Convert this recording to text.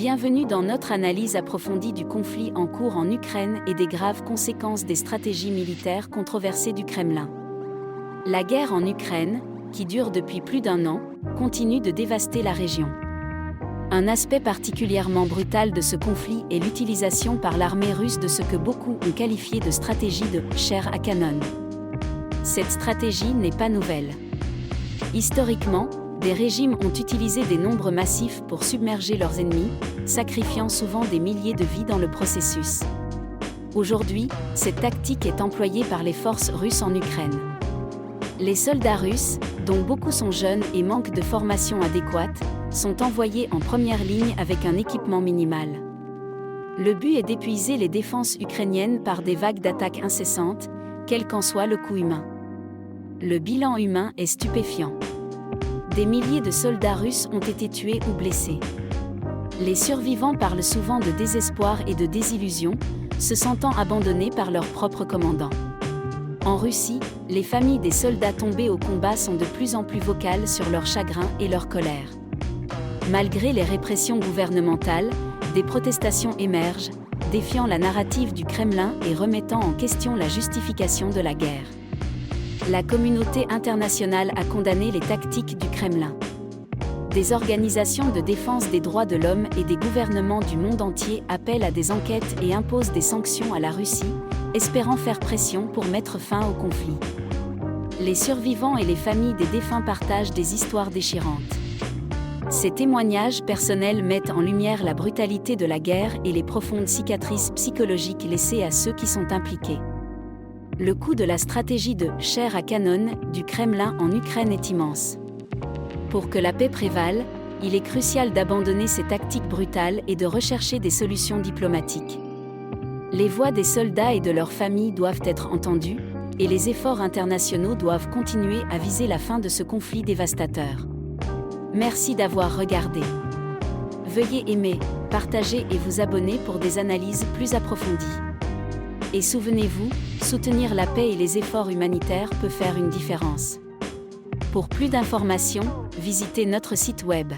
Bienvenue dans notre analyse approfondie du conflit en cours en Ukraine et des graves conséquences des stratégies militaires controversées du Kremlin. La guerre en Ukraine, qui dure depuis plus d'un an, continue de dévaster la région. Un aspect particulièrement brutal de ce conflit est l'utilisation par l'armée russe de ce que beaucoup ont qualifié de stratégie de « chair à canon ». Cette stratégie n'est pas nouvelle. Historiquement, des régimes ont utilisé des nombres massifs pour submerger leurs ennemis, sacrifiant souvent des milliers de vies dans le processus. Aujourd'hui, cette tactique est employée par les forces russes en Ukraine. Les soldats russes, dont beaucoup sont jeunes et manquent de formation adéquate, sont envoyés en première ligne avec un équipement minimal. Le but est d'épuiser les défenses ukrainiennes par des vagues d'attaques incessantes, quel qu'en soit le coût humain. Le bilan humain est stupéfiant. Des milliers de soldats russes ont été tués ou blessés. Les survivants parlent souvent de désespoir et de désillusion, se sentant abandonnés par leurs propres commandants. En Russie, les familles des soldats tombés au combat sont de plus en plus vocales sur leur chagrin et leur colère. Malgré les répressions gouvernementales, des protestations émergent, défiant la narrative du Kremlin et remettant en question la justification de la guerre. La communauté internationale a condamné les tactiques du Kremlin. Des organisations de défense des droits de l'homme et des gouvernements du monde entier appellent à des enquêtes et imposent des sanctions à la Russie, espérant faire pression pour mettre fin au conflit. Les survivants et les familles des défunts partagent des histoires déchirantes. Ces témoignages personnels mettent en lumière la brutalité de la guerre et les profondes cicatrices psychologiques laissées à ceux qui sont impliqués. Le coût de la stratégie de « chair à canon » du Kremlin en Ukraine est immense. Pour que la paix prévale, il est crucial d'abandonner ces tactiques brutales et de rechercher des solutions diplomatiques. Les voix des soldats et de leurs familles doivent être entendues, et les efforts internationaux doivent continuer à viser la fin de ce conflit dévastateur. Merci d'avoir regardé. Veuillez aimer, partager et vous abonner pour des analyses plus approfondies. Et souvenez-vous, soutenir la paix et les efforts humanitaires peut faire une différence. Pour plus d'informations, visitez notre site web.